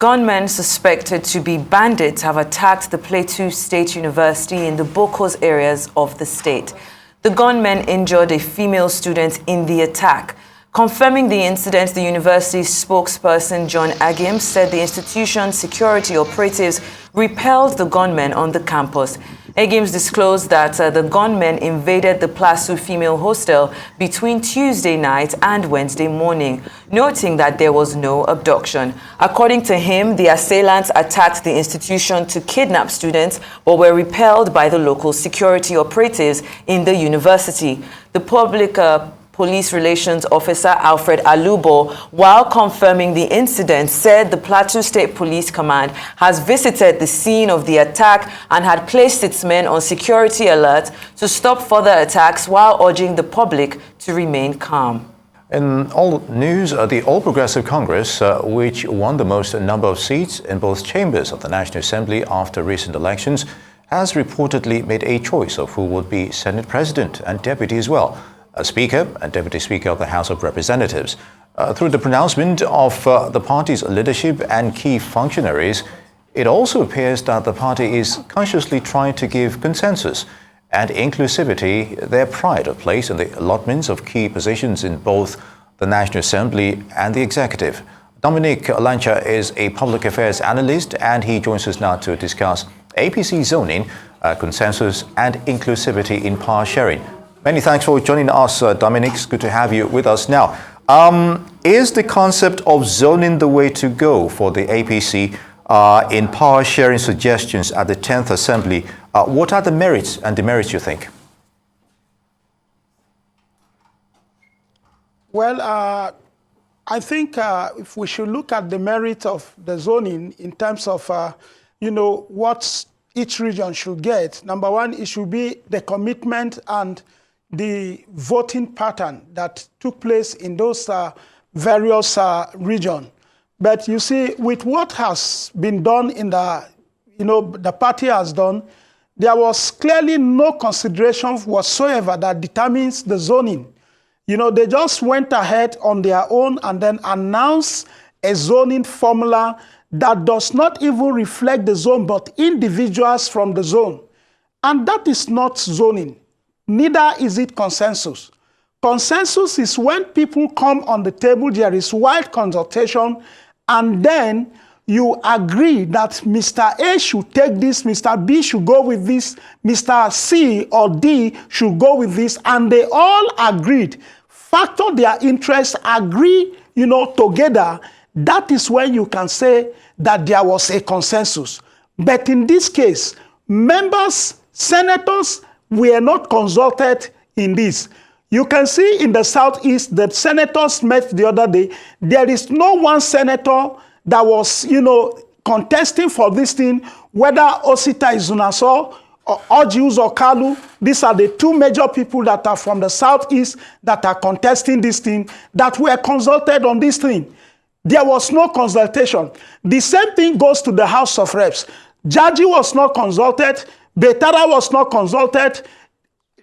Gunmen suspected to be bandits have attacked the Plateau State University in the Bokos areas of the state. The gunmen injured a female student in the attack. Confirming the incident, the university's spokesperson, John Agim, said the institution's security operatives repelled the gunmen on the campus. Agim disclosed that the gunmen invaded the Plateau female hostel between Tuesday night and Wednesday morning, noting that there was no abduction. According to him, the assailants attacked the institution to kidnap students but were repelled by the local security operatives in the university. The public Police Relations Officer Alfred Alubo, while confirming the incident, said the Plateau State Police Command has visited the scene of the attack and had placed its men on security alert to stop further attacks while urging the public to remain calm. In all news, the All Progressive Congress, which won the most number of seats in both chambers of the National Assembly after recent elections, has reportedly made a choice of who would be Senate President and Deputy as well. A Speaker and Deputy Speaker of the House of Representatives. Through the pronouncement of the party's leadership and key functionaries, it also appears that the party is consciously trying to give consensus and inclusivity their pride of place in the allotments of key positions in both the National Assembly and the Executive. Dominic Alancha is a public affairs analyst, and he joins us now to discuss APC zoning, consensus and inclusivity in power sharing. Many thanks for joining us, Dominic. It's good to have you with us now. Is the concept of zoning the way to go for the APC in power sharing suggestions at the 10th Assembly? What are the merits and demerits, you think? Well, I think if we should look at the merit of the zoning in terms of, what each region should get. Number one, it should be the commitment and the voting pattern that took place in those various regions. But you see, with what has been done in the party has done, there was clearly no consideration whatsoever that determines the zoning. They just went ahead on their own and then announced a zoning formula that does not even reflect the zone, but individuals from the zone. And that is not zoning. Neither is it consensus. Consensus is when people come on the table, there is wide consultation, and then you agree that Mr. A should take this, Mr. B should go with this, Mr. C or D should go with this, and they all agreed, factor their interests, agree, together. That is when you can say that there was a consensus. But in this case, members, senators, were not consulted in this. You can see in the Southeast that senators met the other day. There is no one senator that was, contesting for this thing, whether Osita Izunaso or Ojius or Kalu. These are the two major people that are from the Southeast that are contesting this thing, that were consulted on this thing. There was no consultation. The same thing goes to the House of Reps. Jaji was not consulted. Betara was not consulted.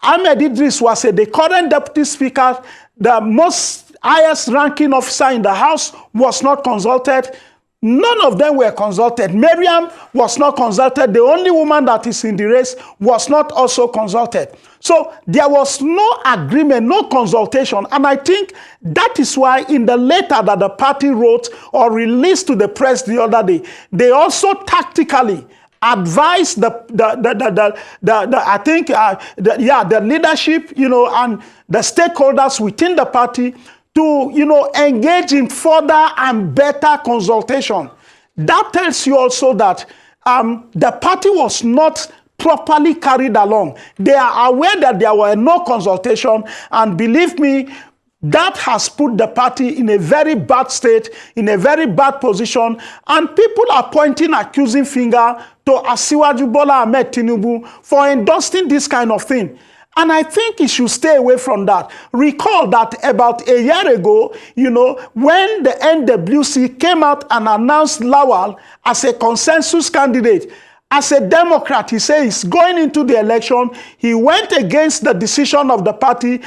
Ahmed Idris was the current deputy speaker. The most highest ranking officer in the House was not consulted. None of them were consulted. Miriam was not consulted. The only woman that is in the race was not also consulted. So there was no agreement, no consultation. And I think that is why in the letter that the party wrote or released to the press the other day, they also tactically advise the leadership, and the stakeholders within the party to, engage in further and better consultation. That tells you also that the party was not properly carried along. They are aware that there were no consultation, and believe me, that has put the party in a very bad state, in a very bad position, and people are pointing accusing finger to Asiwaju Bola Ahmed Tinubu for endorsing this kind of thing. And I think he should stay away from that. Recall that about a year ago, when the NWC came out and announced Lawal as a consensus candidate, as a Democrat, he says going into the election, he went against the decision of the party.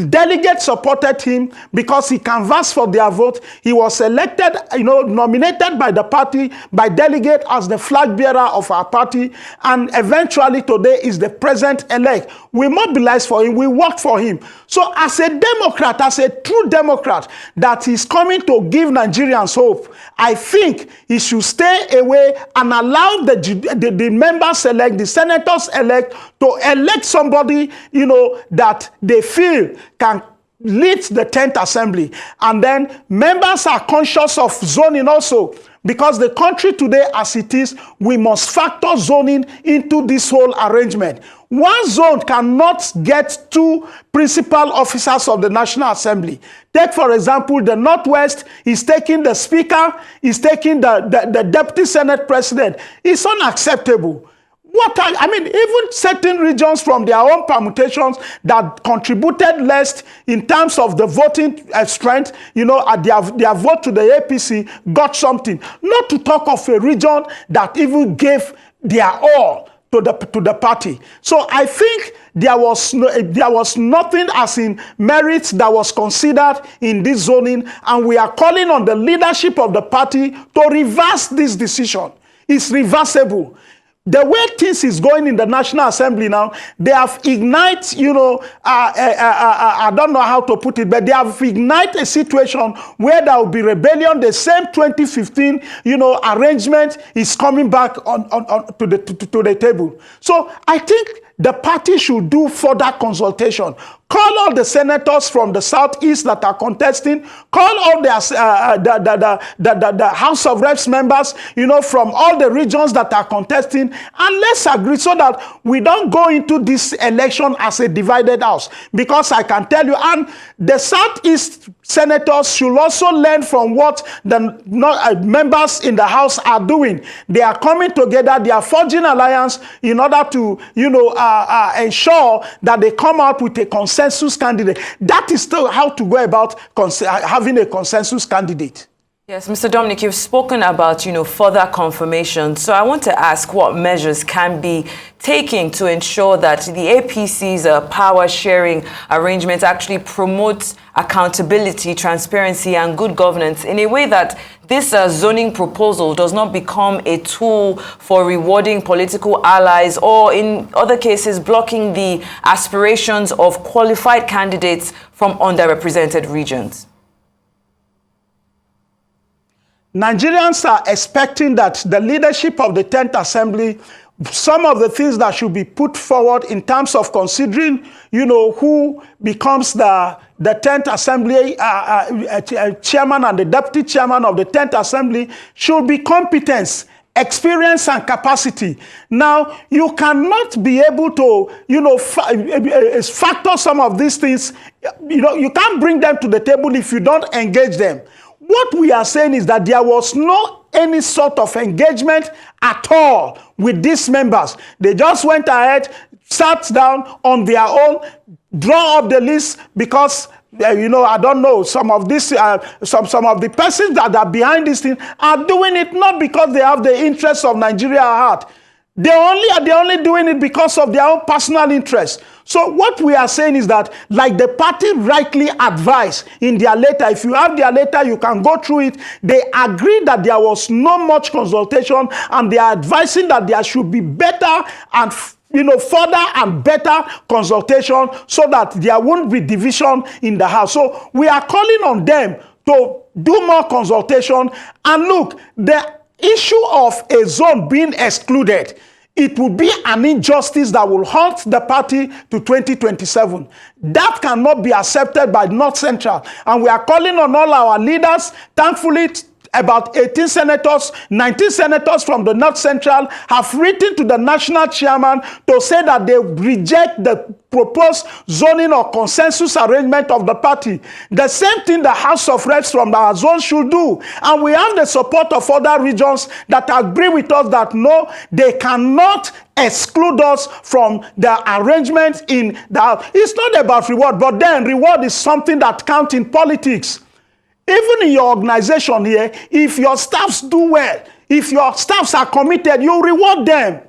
Delegates supported him because he canvassed for their vote. He was elected, nominated by the party, by delegate as the flag bearer of our party, and eventually today is the president-elect. We mobilized for him, we worked for him. So as a Democrat, as a true Democrat, that is coming to give Nigerians hope, I think he should stay away and allow the members elect, the senators elect, to elect somebody, that they feel can lead the 10th Assembly. And then members are conscious of zoning also, because the country today as it is, we must factor zoning into this whole arrangement. One zone cannot get two principal officers of the National Assembly. Take, for example, the Northwest is taking the Speaker, is taking the Deputy Senate President. It's unacceptable. Even certain regions from their own permutations that contributed less in terms of the voting strength, their vote to the APC got something. Not to talk of a region that even gave their all to the party. So I think there was nothing as in merits that was considered in this zoning, and we are calling on the leadership of the party to reverse this decision. It's reversible. The way things is going in the National Assembly now, they have ignited, I don't know how to put it, but they have ignited a situation where there will be rebellion. The same 2015, arrangement is coming back to the table. So I think the party should do further consultation. Call all the senators from the Southeast that are contesting. Call all the House of Reps members, from all the regions that are contesting. And let's agree so that we don't go into this election as a divided house. Because I can tell you, and the Southeast senators should also learn from what the members in the House are doing. They are coming together. They are forging alliance in order to, ensure that they come out with a consensus candidate. That is still how to go about having a consensus candidate. Yes, Mr. Dominic, you've spoken about, further confirmation. So I want to ask what measures can be taken to ensure that the APC's power sharing arrangement actually promotes accountability, transparency, and good governance in a way that this zoning proposal does not become a tool for rewarding political allies or, in other cases, blocking the aspirations of qualified candidates from underrepresented regions. Nigerians are expecting that the leadership of the 10th Assembly, some of the things that should be put forward in terms of considering, who becomes the 10th Assembly chairman and the deputy chairman of the 10th Assembly should be competence, experience, and capacity. Now, you cannot be able to, factor some of these things. You can't bring them to the table if you don't engage them. What we are saying is that there was no any sort of engagement at all with these members. They just went ahead, sat down on their own, draw up the list because, I don't know, some of this, some of the persons that are behind this thing are doing it not because they have the interests of Nigeria at heart. They're only doing it because of their own personal interest. So what we are saying is that, like the party rightly advised in their letter, if you have their letter, you can go through it. They agreed that there was not much consultation, and they are advising that there should be better and further and better consultation so that there won't be division in the House. So we are calling on them to do more consultation. And look, the issue of a zone being excluded, it will be an injustice that will haunt the party to 2027. That cannot be accepted by North Central. And we are calling on all our leaders. Thankfully, about 18 senators, 19 senators from the North Central have written to the national chairman to say that they reject the proposed zoning or consensus arrangement of the party. The same thing the House of Reps from our zone should do. And we have the support of other regions that agree with us that no, they cannot exclude us from the arrangement in the House. It's not about reward, but then reward is something that counts in politics. Even in your organization here, if your staffs do well, if your staffs are committed, you reward them.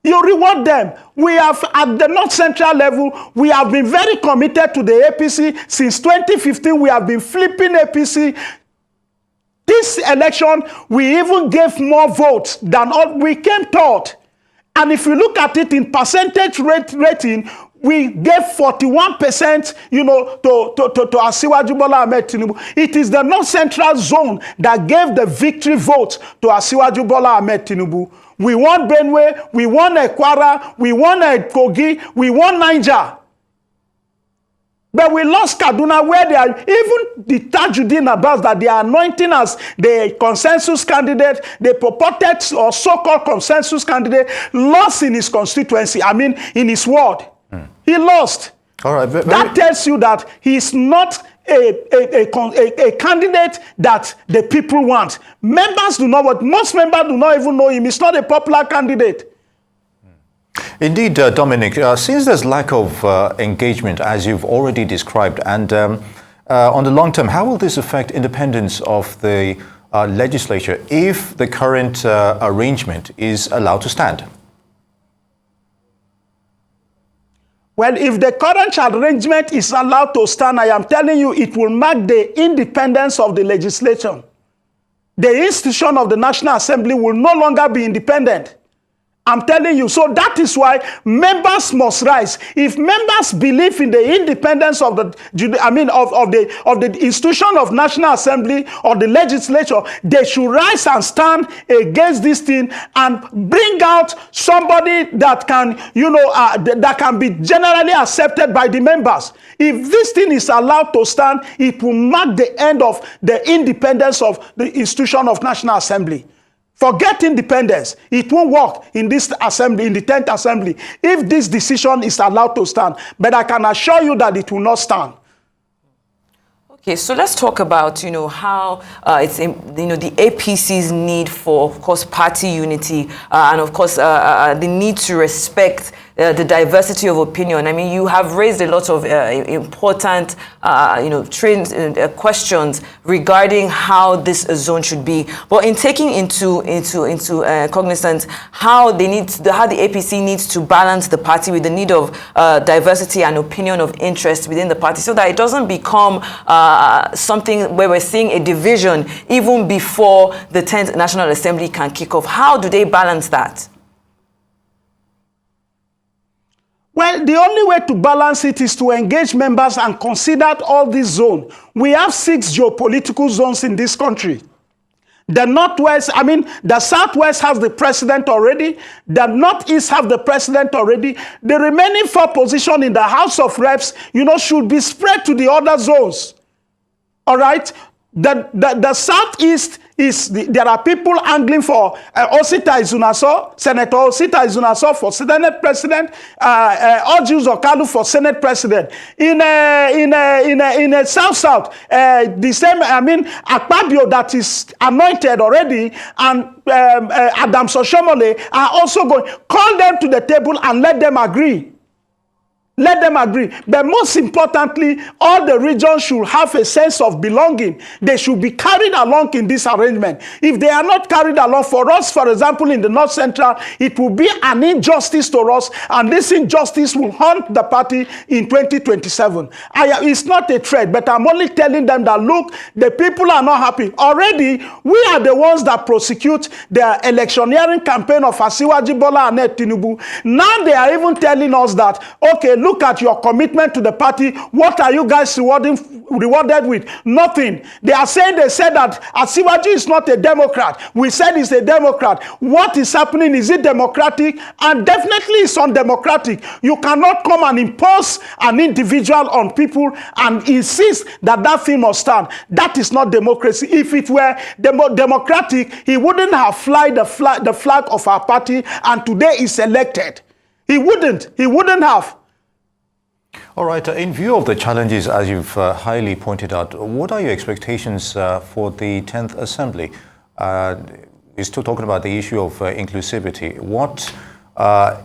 You reward them. We have, at the North Central level, we have been very committed to the APC. Since 2015, we have been flipping APC. This election, we even gave more votes than all we came third. And if you look at it in percentage rating, we gave 41%, you know, to Asiwaju Bola Ahmed Tinubu. It is the North Central zone that gave the victory vote to Asiwaju Bola Ahmed Tinubu. We won Benue, we won Ekwara, we won Kogi, we won Niger. But we lost Kaduna, where they are, even the Tajuddin Abbas that they are anointing as the consensus candidate, the purported or so-called consensus candidate, lost in his constituency, I mean, in his ward. He lost. All right, that tells you that he's not a candidate that the people want. Members do not want. Most members do not even know him. He's not a popular candidate. Indeed, Dominic, since there's lack of engagement, as you've already described, and on the long term, how will this affect independence of the legislature if the current arrangement is allowed to stand? Well, if the current arrangement is allowed to stand, I am telling you, it will mark the independence of the legislature. The institution of the National Assembly will no longer be independent. I'm telling you. So that is why members must rise. If members believe in the independence of the, of the institution of National Assembly or the legislature, they should rise and stand against this thing and bring out somebody that can, that can be generally accepted by the members. If this thing is allowed to stand, it will mark the end of the independence of the institution of National Assembly. Forget independence. It won't work in this assembly, in the 10th assembly, if this decision is allowed to stand. But I can assure you that it will not stand. Okay, so let's talk about, how it's, the APC's need for, of course, party unity and, of course, the need to respect the diversity of opinion. I mean, you have raised a lot of important, questions regarding how this zone should be. But in taking into cognizance how the APC needs to balance the party with the need of diversity and opinion of interest within the party, so that it doesn't become something where we're seeing a division even before the 10th National Assembly can kick off. How do they balance that? Well, the only way to balance it is to engage members and consider all these zones. We have 6 geopolitical zones in this country. The Northwest, the Southwest has the president already. The Northeast have the president already. The remaining 4 positions in the House of Reps, should be spread to the other zones. All right? The Southeast there are people angling for Osita Izunaso, Senator Osita Izunaso for Senate President, Ojus Okalu for Senate President. In South, the same, Akpabio that is anointed already, and Adam Soshomole are also going. Call them to the table and let them agree. Let them agree. But most importantly, all the regions should have a sense of belonging. They should be carried along in this arrangement. If they are not carried along, for us, for example, in the North Central, it will be an injustice to us, and this injustice will haunt the party in 2027. It's not a threat, but I'm only telling them that, look, the people are not happy. Already, we are the ones that prosecute the electioneering campaign of Asiwaju Bola Ahmed Tinubu. Now they are even telling us that, okay, look at your commitment to the party. What are you guys rewarded with? Nothing. They said that Asiwaju is not a Democrat. We said he's a Democrat. What is happening? Is it democratic? And definitely it's undemocratic. You cannot come and impose an individual on people and insist that that thing must stand. That is not democracy. If it were democratic, he wouldn't have flied the flag of our party, and today is elected. He wouldn't have. All right. In view of the challenges, as you've highly pointed out, what are your expectations for the 10th Assembly? We're still talking about the issue of inclusivity. What,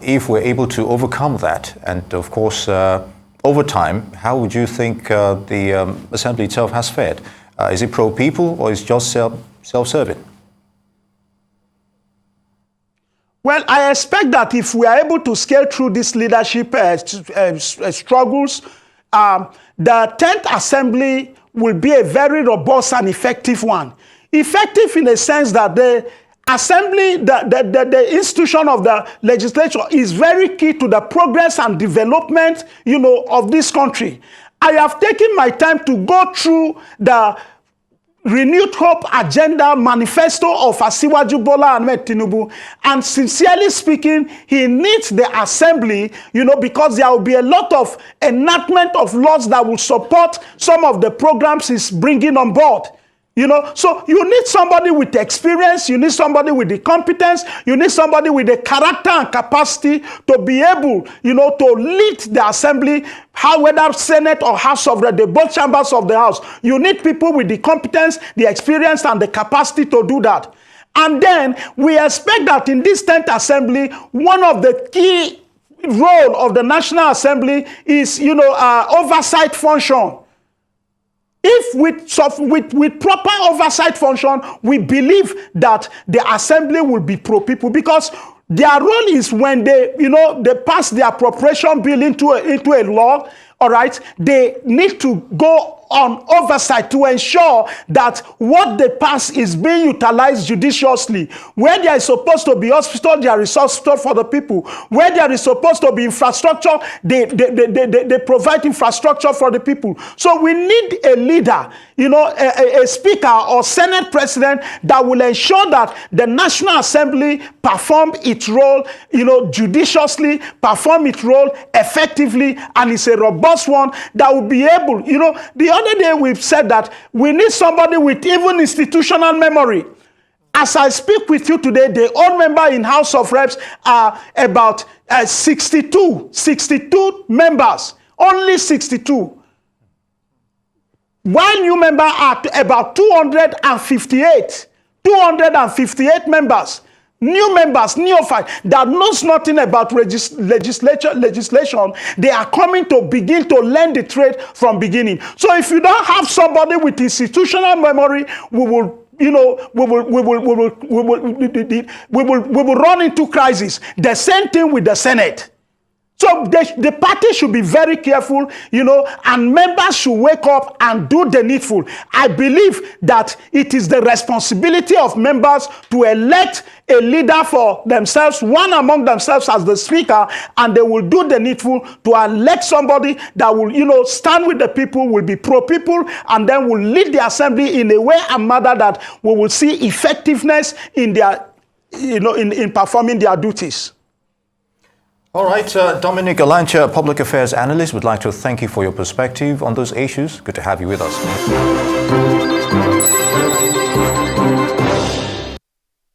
if we're able to overcome that, and of course, over time, how would you think the Assembly itself has fared? Is it pro-people or is it just self-serving? Well, I expect that if we are able to scale through these leadership struggles, the 10th Assembly will be a very robust and effective one. Effective in the sense that the Assembly, the institution of the legislature is very key to the progress and development, of this country. I have taken my time to go through the Renewed Hope Agenda Manifesto of Asiwaju Bola Ahmed Tinubu, and sincerely speaking, he needs the Assembly, because there will be a lot of enactment of laws that will support some of the programs he's bringing on board. So you need somebody with experience, you need somebody with the competence, you need somebody with the character and capacity to be able, to lead the Assembly, whether Senate or House of the both chambers of the House. You need people with the competence, the experience, and the capacity to do that. And then we expect that in this 10th Assembly, one of the key role of the National Assembly is, oversight function. If with proper oversight function, we believe that the Assembly will be pro-people, because their role is when they pass the appropriation bill into a law, all right, they need to go on oversight to ensure that what they pass is being utilized judiciously. Where there is supposed to be hospital, there is hospital for the people. Where there is supposed to be infrastructure, they provide infrastructure for the people. So we need a leader, a speaker or Senate president that will ensure that the National Assembly perform its role, judiciously, perform its role effectively, and it's a robust one that will be able, the other day we've said that we need somebody with even institutional memory. As I speak with you today, the old member in House of Reps are about 62 members, only 62. While new member are about 258 members. New members, neophyte, that knows nothing about legislation, they are coming to begin to learn the trade from beginning. So if you don't have somebody with institutional memory, we will run into crisis. The same thing with the Senate. So the party should be very careful, and members should wake up and do the needful. I believe that it is the responsibility of members to elect a leader for themselves, one among themselves as the speaker, and they will do the needful to elect somebody that will, stand with the people, will be pro-people, and then will lead the Assembly in a way and manner that we will see effectiveness in their, in performing their duties. All right, Dominic, Alancha, public affairs analyst, would like to thank you for your perspective on those issues. Good to have you with us.